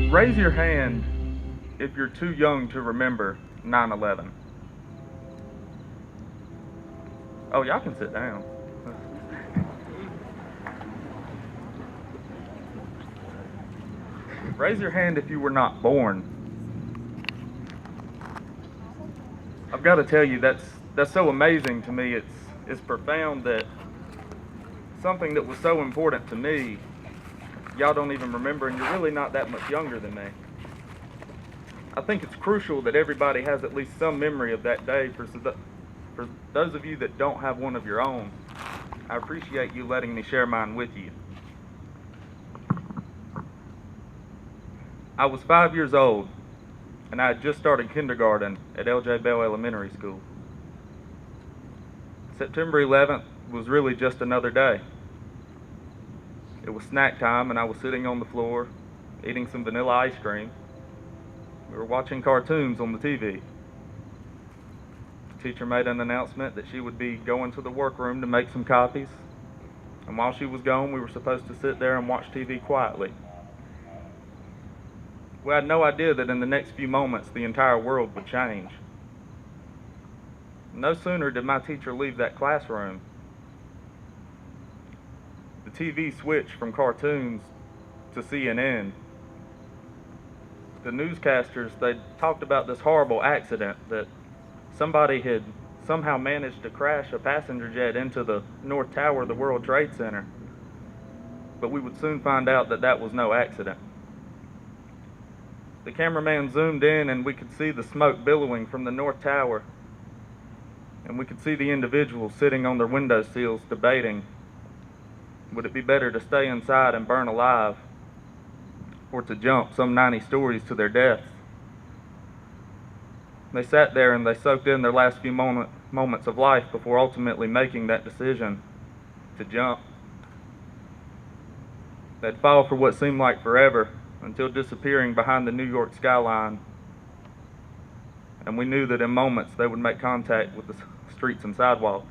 Raise your hand if you're too young to remember 9/11. Oh, y'all can sit down. Raise your hand if you were not born. I've got to tell you, that's so amazing to me. It's profound that something that was so important to me, y'all don't even remember, and you're really not that much younger than me. I think it's crucial that everybody has at least some memory of that day. For those of you that don't have one of your own, I appreciate you letting me share mine with you. I was 5 years old, and I had just started kindergarten at L.J. Bell Elementary School. September 11th was really just another day. It was snack time, and I was sitting on the floor eating some vanilla ice cream. We were watching cartoons on the TV. The teacher made an announcement that she would be going to the workroom to make some copies, and while she was gone, we were supposed to sit there and watch TV quietly. We had no idea that in the next few moments the entire world would change. No sooner did my teacher leave that classroom, the TV switched from cartoons to CNN. The newscasters, they talked about this horrible accident that somebody had somehow managed to crash a passenger jet into the North Tower of the World Trade Center. But we would soon find out that that was no accident. The cameraman zoomed in and we could see the smoke billowing from the North Tower. And we could see the individuals sitting on their window sills debating, would it be better to stay inside and burn alive, or to jump some 90 stories to their deaths? They sat there and they soaked in their last few moments of life before ultimately making that decision to jump. They'd fall for what seemed like forever until disappearing behind the New York skyline. And we knew that in moments they would make contact with the streets and sidewalks.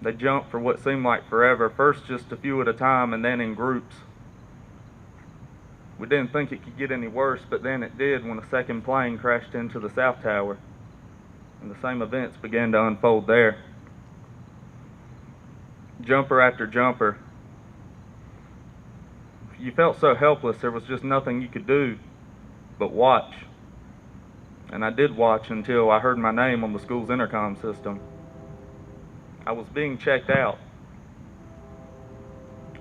They jumped for what seemed like forever, first just a few at a time and then in groups. We didn't think it could get any worse, but then it did when a second plane crashed into the South Tower, and the same events began to unfold there. Jumper after jumper. You felt so helpless, there was just nothing you could do but watch. And I did watch until I heard my name on the school's intercom system. I was being checked out.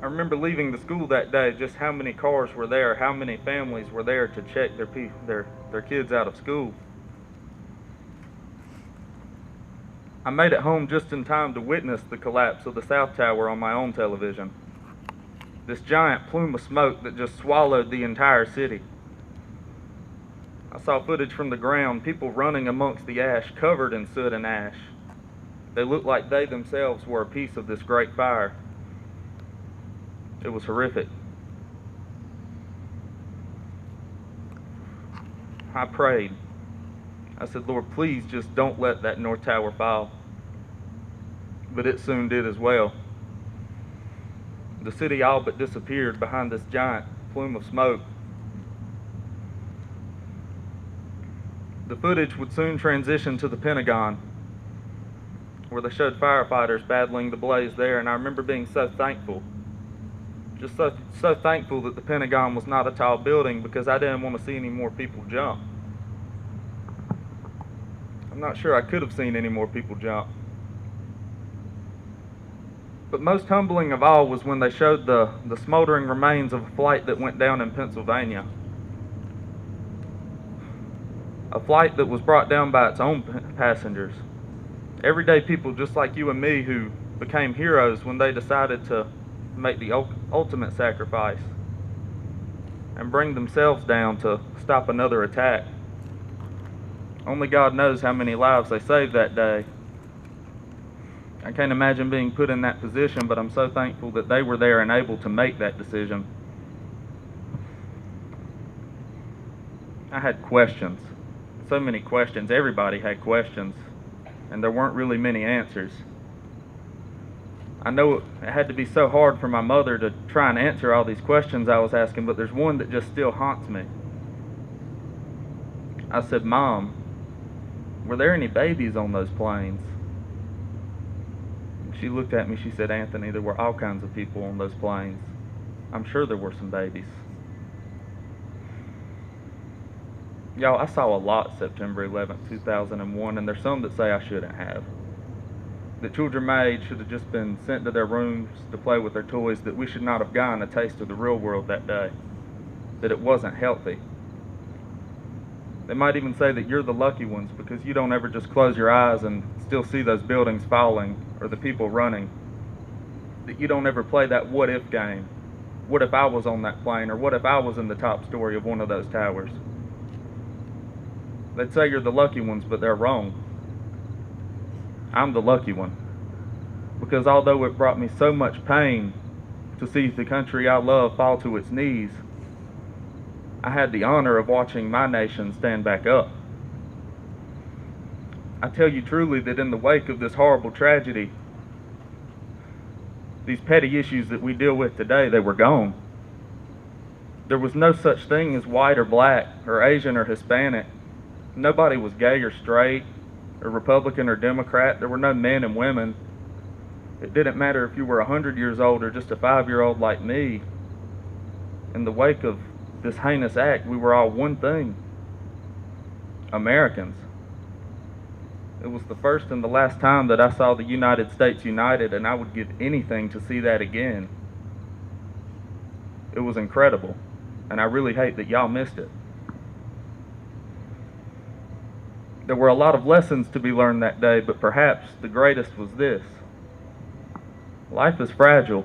I remember leaving the school that day, just how many cars were there, how many families were there to check their kids out of school. I made it home just in time to witness the collapse of the South Tower on my own television. This giant plume of smoke that just swallowed the entire city. I saw footage from the ground, people running amongst the ash, covered in soot and ash. They looked like they themselves were a piece of this great fire. It was horrific. I prayed. I said, Lord, please just don't let that North Tower fall. But it soon did as well. The city all but disappeared behind this giant plume of smoke. The footage would soon transition to the Pentagon, where they showed firefighters battling the blaze there, and I remember being so thankful. Just so thankful that the Pentagon was not a tall building, because I didn't want to see any more people jump. I'm not sure I could have seen any more people jump. But most humbling of all was when they showed the smoldering remains of a flight that went down in Pennsylvania. A flight that was brought down by its own passengers. Everyday people just like you and me who became heroes when they decided to make the ultimate sacrifice and bring themselves down to stop another attack. Only God knows how many lives they saved that day. I can't imagine being put in that position, but I'm so thankful that they were there and able to make that decision. I had questions. So many questions. Everybody had questions. And there weren't really many answers. I know it had to be so hard for my mother to try and answer all these questions I was asking, but there's one that just still haunts me. I said, "Mom, were there any babies on those planes?" She looked at me, she said, "Anthony, there were all kinds of people on those planes. I'm sure there were some babies." Y'all, I saw a lot September 11th, 2001, and there's some that say I shouldn't have. That children my age should have just been sent to their rooms to play with their toys, that we should not have gotten a taste of the real world that day, that it wasn't healthy. They might even say that you're the lucky ones because you don't ever just close your eyes and still see those buildings falling or the people running. That you don't ever play that what if game. What if I was on that plane, or what if I was in the top story of one of those towers? They'd say you're the lucky ones, but they're wrong. I'm the lucky one. Because although it brought me so much pain to see the country I love fall to its knees, I had the honor of watching my nation stand back up. I tell you truly that in the wake of this horrible tragedy, these petty issues that we deal with today, they were gone. There was no such thing as white or black or Asian or Hispanic. Nobody was gay or straight or Republican or Democrat. There were no men and women. It didn't matter if you were 100 years old or just a 5-year-old like me. In the wake of this heinous act, we were all one thing: Americans. It was the first and the last time that I saw the United States united, and I would give anything to see that again. It was incredible, and I really hate that y'all missed it. There were a lot of lessons to be learned that day, but perhaps the greatest was this: life is fragile,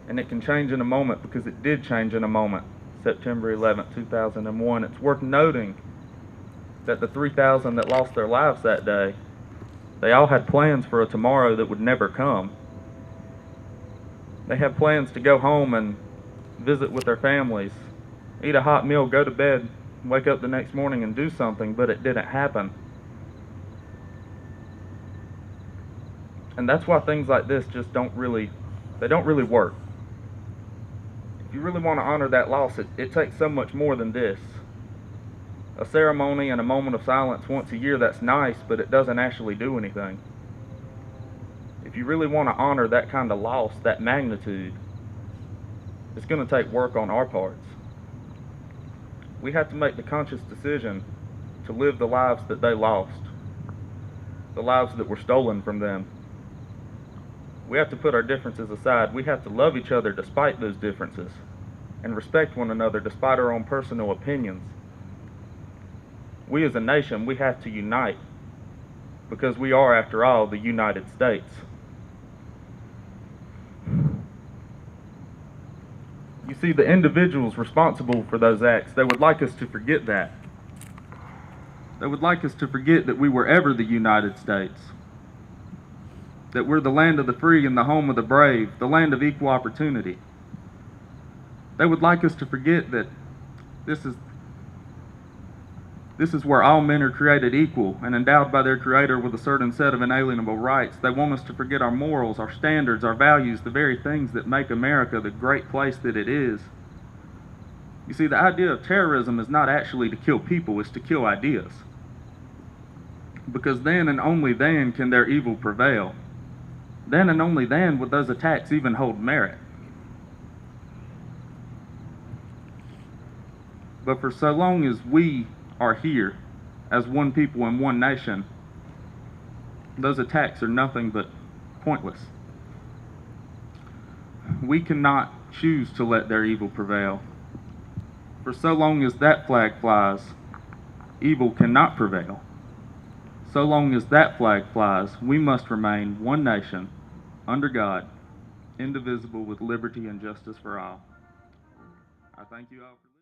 and it can change in a moment, because it did change in a moment. September 11th, 2001. It's worth noting that the 3,000 that lost their lives that day, they all had plans for a tomorrow that would never come. They had plans to go home and visit with their families, eat a hot meal, go to bed, wake up the next morning and do something, but it didn't happen. And that's why things like this just don't really work. If you really want to honor that loss, it takes so much more than this. A ceremony and a moment of silence once a year, that's nice, but it doesn't actually do anything. If you really want to honor that kind of loss, that magnitude, it's going to take work on our parts. We have to make the conscious decision to live the lives that they lost, the lives that were stolen from them. We have to put our differences aside. We have to love each other despite those differences, and respect one another despite our own personal opinions. We as a nation, we have to unite, because we are, after all, the United States. You see, the individuals responsible for those acts, they would like us to forget that. They would like us to forget that we were ever the United States, that we're the land of the free and the home of the brave, the land of equal opportunity. They would like us to forget that this is where all men are created equal and endowed by their Creator with a certain set of inalienable rights. They want us to forget our morals, our standards, our values, the very things that make America the great place that it is. You see, the idea of terrorism is not actually to kill people, it's to kill ideas. Because then and only then can their evil prevail. Then and only then would those attacks even hold merit. But for so long as we are here as one people and one nation, those attacks are nothing but pointless. We cannot choose to let their evil prevail. For so long as that flag flies, evil cannot prevail. So long as that flag flies, we must remain one nation, under God, indivisible, with liberty and justice for all. I thank you all for